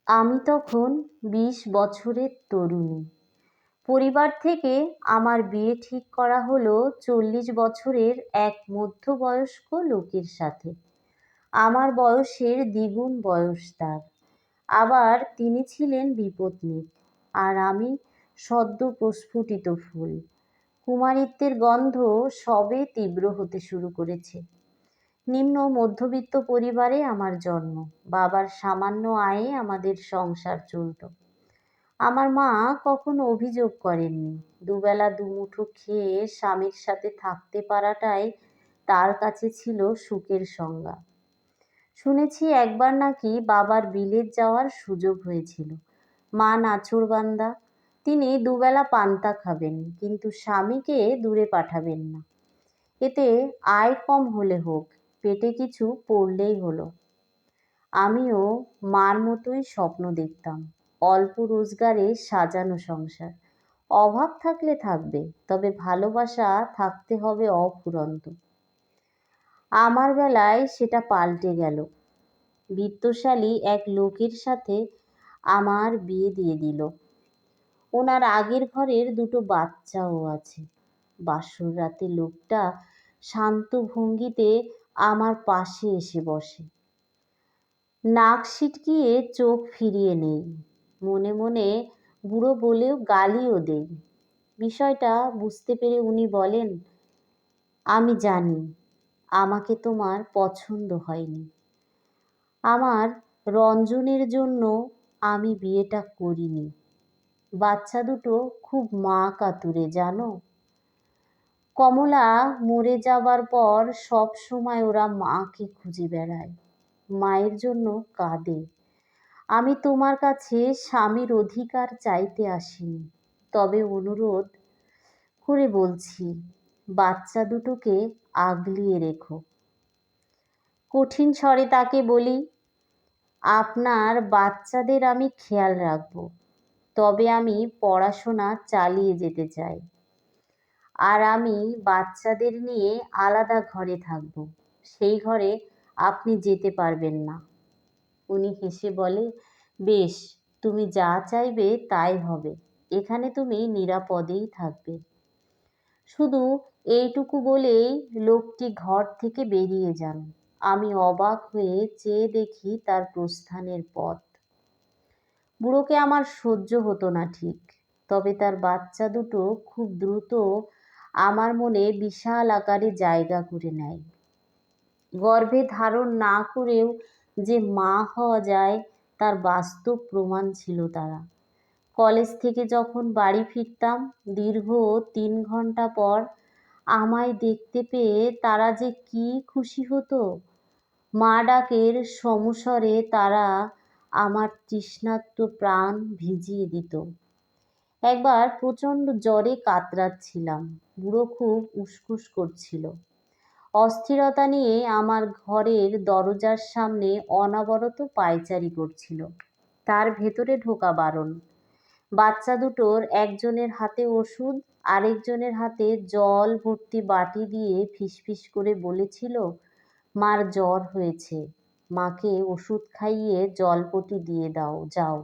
আমি তখন ২০ বছরের তরুণী। পরিবার থেকে আমার বিয়ে ঠিক করা হলো ৪০ বছরের এক মধ্যবয়স্ক লোকের সাথে। আমার বয়সের দ্বিগুণ বয়স তার। আবার তিনি ছিলেন বিপত্নিক, আর আমি সদ্য প্রস্ফুটিত ফুল। কুমারিত্বের গন্ধ সবে তীব্র হতে শুরু করেছে। নিম্ন মধ্যবিত্ত পরিবারে আমার জন্ম। বাবার সামান্য আয়ে আমাদের সংসার চলত। আমার মা কখনো অভিযোগ করেননি। দুবেলা দুমুঠো খেয়ে স্বামীর সাথে থাকতে পারাটাই তার কাছে ছিল সুখের সংজ্ঞা। শুনেছি একবার নাকি বাবার বিলেত যাওয়ার সুযোগ হয়েছিল। মা নাছোড়বান্দা, তিনি দুবেলা পান্তা খাবেন, কিন্তু স্বামীকে দূরে পাঠাবেন না। এতে আয় কম হলে হোক, পেটে কিছু পড়লেই হলো। আমিও মার মতোই স্বপ্ন দেখতাম, অল্প রোজগারে সাজানো সংসার। অভাব থাকলে থাকবে, তবে ভালোবাসা থাকতে হবে অফুরন্ত। আমার বেলায় সেটা পাল্টে গেল। বিত্তশালী এক লোকের সাথে আমার বিয়ে দিয়ে দিল। ওনার আগের ঘরের দুটো বাচ্চাও আছে। বাসর রাতে লোকটা শান্ত ভঙ্গিতে আমার পাশে এসে বসে, নাক সিটকিয়ে চোখ ফিরিয়ে নেই। মনে মনে বুড়ো বলেও গালিও দেই। বিষয়টা বুঝতে পেরে উনি বলেন, আমি জানি আমাকে তোমার পছন্দ হয়নি। আমার রঞ্জনের জন্য আমি বিয়েটা করিনি। বাচ্চা দুটো খুব মা কাতুরে, জানো। কমলা মরে যাবার পর সব সময় ওরা মাকে খুঁজে বেড়ায়, মায়ের জন্য কাঁদে। আমি তোমার কাছে স্বামীর অধিকার চাইতে আসিনি, তবে অনুরোধ করে বলছি, বাচ্চা দুটোকে আগলিয়ে রেখো। কঠিন স্বরে তাকে বলি, আপনার বাচ্চাদের আমি খেয়াল রাখবো, তবে আমি পড়াশোনা চালিয়ে যেতে চাই। আর আমি বাচ্চাদের নিয়ে আলাদা ঘরে থাকব, সেই ঘরে আপনি যেতে পারবেন না। উনি হেসে বলে, বেশ, তুমি যা চাইবে তাই হবে। এখানে তুমি নিরাপদেই থাকবে। শুধু এইটুকু বলেই লোকটি ঘর থেকে বেরিয়ে যান। আমি অবাক হয়ে চেয়ে দেখি তার প্রস্থানের পথ। বুড়োকে আমার সহ্য হতো না ঠিক, তবে তার বাচ্চা দুটো খুব দ্রুত আমার মনে বিশাল আকারে জায়গা করে নেয়। গর্ভে ধারণ না করেও যে মা হওয়া যায় তার বাস্তব প্রমাণ ছিল তারা। কলেজ থেকে যখন বাড়ি ফিরতাম দীর্ঘ ৩ ঘন্টা পর, আমায় দেখতে পেয়ে তারা যে কি খুশি হতো। মা ডাকের সমস্বরে তারা আমার তৃষ্ণার্ত প্রাণ ভিজিয়ে দিত। একবার প্রচণ্ড জ্বরে কাতরাচ্ছিলাম। বুড়ো খুব উসখুস করছিল। অস্থিরতা নিয়ে আমার ঘরের দরজার সামনে অনবরত পায়চারি করছিল। তার ভেতরে ঢোকা বারণ। বাচ্চা দুটোর একজনের হাতে ওষুধ, আরেকজনের হাতে জল ভর্তি বাটি দিয়ে ফিসফিস করে বলেছিল, মার জ্বর হয়েছে, মাকে ওষুধ খাইয়ে জলপটি দিয়ে দাও, যাও।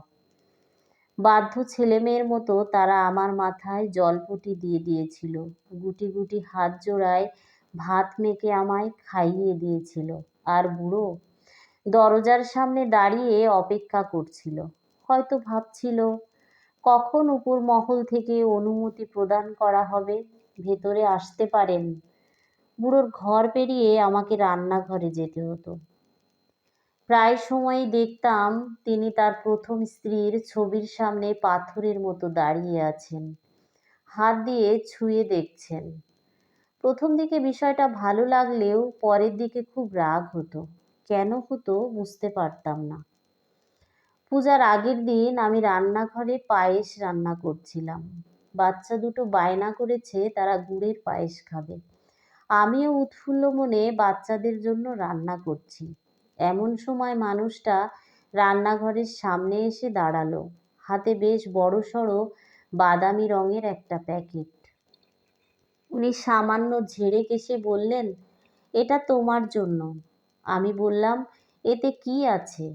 বাধ্য ছেলেমেয়ের মতো তারা আমার মাথায় জলপটি দিয়ে দিয়েছিল। গুটি গুটি হাত জোড়ায় ভাত মেখে আমায় খাইয়ে দিয়েছিল। আর বুড়ো দরজার সামনে দাঁড়িয়ে অপেক্ষা করছিল। হয়তো ভাবছিল, কখন উপর মহল থেকে অনুমতি প্রদান করা হবে, ভেতরে আসতে পারেন। বুড়োর ঘর পেরিয়ে আমাকে রান্নাঘরে যেতে হতো। প্রায় সময়ই দেখতাম তিনি তার প্রথম স্ত্রীর ছবির সামনে পাথরের মতো দাঁড়িয়ে আছেন, হাত দিয়ে ছুঁয়ে দেখছেন। প্রথম দিকে বিষয়টা ভালো লাগলেও পরের দিকে খুব রাগ হতো। কেন হতো বুঝতে পারতাম না। পূজার আগের দিন আমি রান্নাঘরে পায়েস রান্না করছিলাম। বাচ্চা দুটো বায়না করেছে তারা গুড়ের পায়েস খাবে। আমিও উৎফুল্ল মনে বাচ্চাদের জন্য রান্না করছি। এমন সময় মানুষটা রান্নাঘরের সামনে এসে দাঁড়ালো, হাতে বেশ বড়সড় বাদামি রঙের একটা প্যাকেট। উনি সামান্য ঝেড়ে কেশে বললেন, এটা তোমার জন্য। আমি বললাম, এতে কি আছে?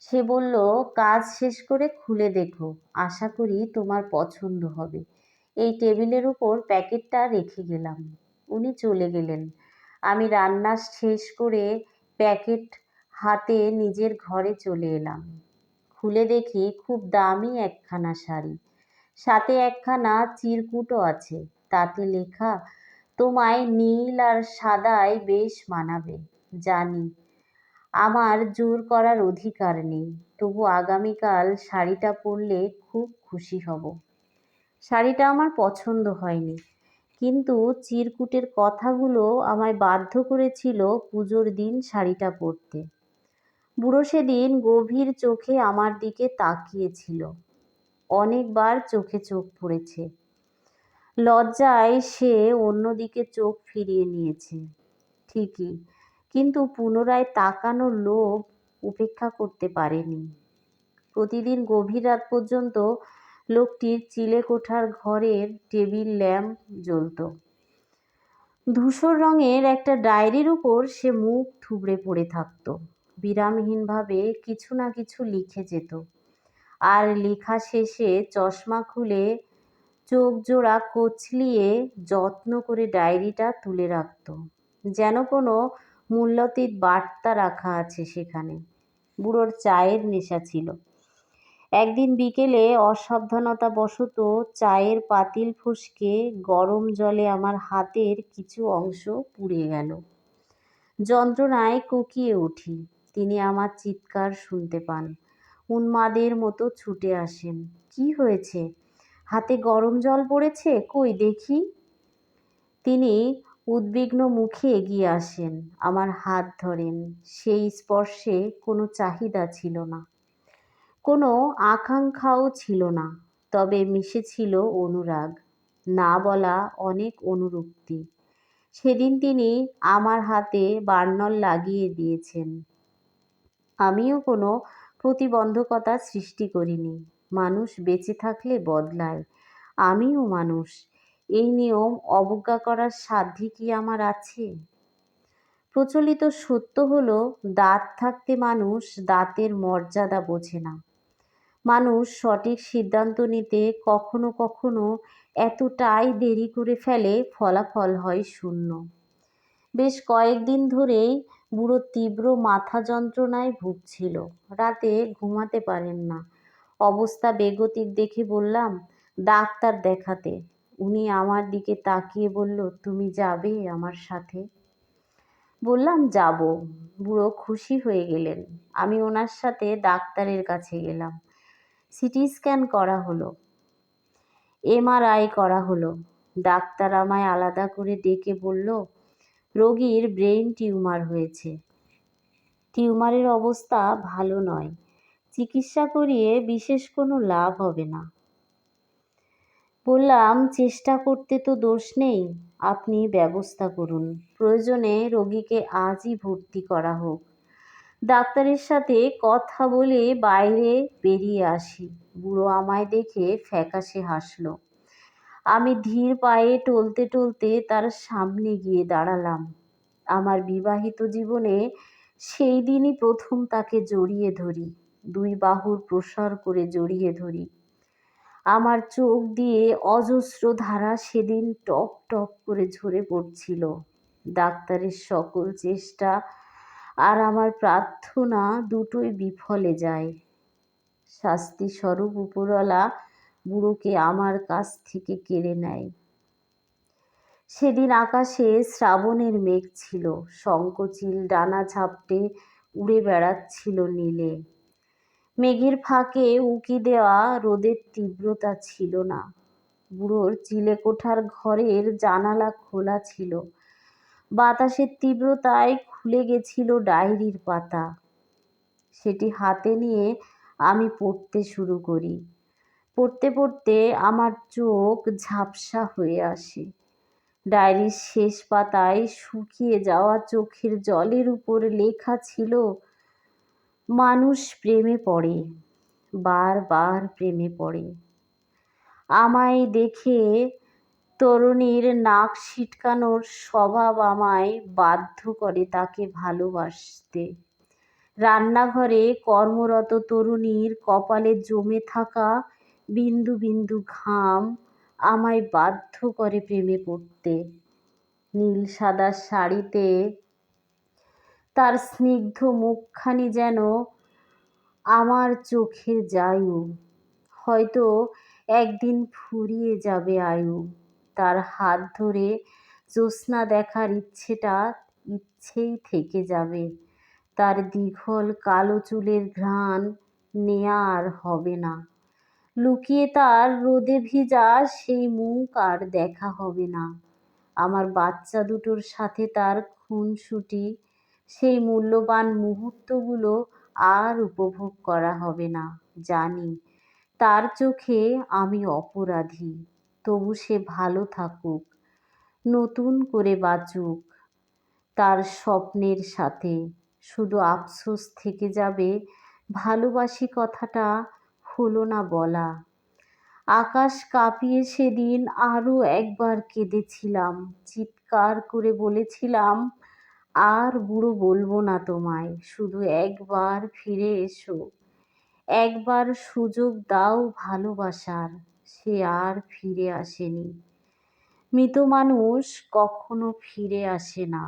সে বলল, কাজ শেষ করে খুলে দেখো, আশা করি তোমার পছন্দ হবে। এই টেবিলের উপর প্যাকেটটা রেখে গেলাম। উনি চলে গেলেন। আমি রান্না শেষ করে প্যাকেট হাতে নিজের ঘরে চলে এলাম। খুলে দেখি খুব দামি একখানা শাড়ি, সাথে একখানা চিরকুটও আছে। তাতে লেখা, তোমায় নীল আর সাদায় বেশ মানাবে। জানি আমার জোর করার অধিকার নেই, তবু আগামীকাল শাড়িটা পরলে খুব খুশি হব। শাড়িটা আমার পছন্দ হয়নি, কিন্তু চিরকুটের কথাগুলো আমায় বাধ্য করেছিল পুজোর দিন শাড়িটা পরতে। বুড়ো সেদিন গভীর চোখে আমার দিকে তাকিয়েছিল। অনেকবার চোখে চোখ পড়েছে। লজ্জায় সে অন্যদিকে চোখ ফিরিয়ে নিয়েছে ঠিকই, কিন্তু পুনরায় তাকানোর লোভ উপেক্ষা করতে পারেনি। প্রতিদিন গভীর রাত পর্যন্ত লোকটির চিলেকোঠার ঘরের টেবিল ল্যাম্প জ্বলত। ধূসর রঙের একটা ডায়েরির উপর সে মুখ থুবড়ে পড়ে থাকত। বিরামহীনভাবে কিছু না কিছু লিখে যেত, আর লেখা শেষে চশমা খুলে চোখ জোড়া কচলিয়ে যত্ন করে ডায়েরিটা তুলে রাখত, যেন কোনো মূল্যতীত বার্তা রাখা আছে সেখানে। বুড়োর চায়ের নেশা ছিল। একদিন বিকেলে অসাবধানতাবশত চায়ের পাতিল ফসকে গরম জলে আমার হাতের কিছু অংশ পুড়ে গেল। যন্ত্রণায় কোকিয়ে উঠি। তিনি আমার চিৎকার শুনতে পান। উন্মাদের মতো ছুটে আসেন। কি হয়েছে? হাতে গরম জল পড়েছে, কই দেখি। তিনি উদ্বিগ্ন মুখে এগিয়ে আসেন, আমার হাত ধরেন। সেই স্পর্শে কোনো চাহিদা ছিল না, কোনো আকাঙ্ক্ষাও ছিল না, তবে মিশেছিল অনুরাগ, না বলা অনেক অনুরক্তি। সেদিন তিনি আমার হাতে বার্নল লাগিয়ে দিয়েছেন। আমিও কোনো প্রতিবন্ধকতা সৃষ্টি করিনি। মানুষ বেঁচে থাকলে বদলায়, আমিও মানুষ। এই নিয়ম অবজ্ঞা করার সাধ্য কি আমার আছে? প্রচলিত সত্য হলো, দাঁত থাকতে মানুষ দাঁতের মর্যাদা বোঝে না। মানুষ সঠিক সিদ্ধান্ত নিতে কখনো কখনো এতটাই দেরি করে ফেলে, ফলাফল হয় শূন্য। বেশ কয়েকদিন ধরেই বুড়ো তীব্র মাথা যন্ত্রণায় ভুগছিল। রাতে ঘুমাতে পারেন না। অবস্থা বেগতিক দেখে বললাম, ডাক্তার দেখাতে। উনি আমার দিকে তাকিয়ে বলল, তুমি যাবে আমার সাথে? বললাম, যাব। বুড়ো খুশি হয়ে গেলেন। আমি ওনার সাথে ডাক্তারের কাছে গেলাম। সিটি স্ক্যান করা হলো, এমআরআই করা হলো। ডাক্তার আমায় আলাদা করে ডেকে বলল, রোগীর ব্রেন টিউমার হয়েছে। টিউমারের অবস্থা ভালো নয়, চিকিৎসা করিয়ে বিশেষ কোনো লাভ হবে না। বললাম, চেষ্টা করতে তো দোষ নেই, আপনি ব্যবস্থা করুন। প্রয়োজনে রোগীকে আজই ভর্তি করা হোক। ডাক্তারের সাথে কথা বলে বাইরে বেরিয়ে আসি। বুড়ো আমায় দেখে ফ্যাকাশে হাসল। আমি ধীর পায়ে টলতে টলতে তার সামনে গিয়ে দাঁড়ালাম। আমার বিবাহিত জীবনে সেই দিনই প্রথম তাকে জড়িয়ে ধরি, দুই বাহুর প্রসার করে জড়িয়ে ধরি। আমার চোখ দিয়ে অজস্র ধারা সেদিন টপ টপ করে ঝরে পড়ছিল। ডাক্তারের সকল চেষ্টা আর আমার প্রার্থনা দুটোই বিফলে যায়। শাস্তিস্বরূপ উপরওয়ালা বুড়োকে আমার কাছ থেকে কেড়ে নেয়। সেদিন আকাশে শ্রাবণের মেঘ ছিল, শঙ্খচিল ডানা ঝাপটে উড়ে বেড়াচ্ছিল নীলে। মেঘের ফাঁকে উঁকি দেওয়া রোদের তীব্রতা ছিল না। বুড়োর চিলেকোঠার ঘরের জানালা খোলা ছিল। বাতাসের তীব্রতায় খুলে গেছিল ডায়েরির পাতা। সেটি হাতে নিয়ে আমি পড়তে শুরু করি। পড়তে পড়তে আমার চোখ ঝাপসা হয়ে আসে। ডায়েরির শেষ পাতায় শুকিয়ে যাওয়া চোখের জলের উপর লেখা ছিল, মানুষ প্রেমে পড়ে, বারবার প্রেমে পড়ে। আমায় দেখে তরুণীর নাক সিটকানোর স্বভাব আমায় বাধ্য করে তাকে ভালোবাসতে। রান্নাঘরে কর্মরত তরুণীর কপালে জমে থাকা বিন্দু বিন্দু ঘাম আমায় বাধ্য করে প্রেমে পড়তে। নীল সাদা শাড়িতে তার স্নিগ্ধ মুখখানি যেন আমার চোখের জায়ু, হয়তো একদিন ফুরিয়ে যাবে আয়ু। তার হাত ধরে জ্যোৎস্না দেখার ইচ্ছেই থেকে যাবে। তার দীঘল কালো চুলের ঘ্রাণ নেয়া আর হবে না। লুকিয়ে তার রোদে ভিজা সেই মুখ আর দেখা হবে না। আমার বাচ্চা দুটোর সাথে তার খুনসুটি, সেই মূল্যবান মুহূর্তগুলো আর উপভোগ করা হবে না। জানি তার চোখে আমি অপরাধী, তবু সে ভালো থাকুক, নতুন করে বাঁচুক তার স্বপ্নের সাথে। শুধু আফসোস থেকে যাবে, ভালোবাসি কথাটা হলো না বলা। আকাশ কাঁপিয়ে সেদিন আরো একবার কেঁদেছিলাম, চিৎকার করে বলেছিলাম, আর বুড়ো বলবো না তোমায়, শুধু একবার ফিরে এসো, একবার সুযোগ দাও ভালোবাসার। সে আর ফিরে আসেনি। মৃত মানুষ কখনো ফিরে আসে না।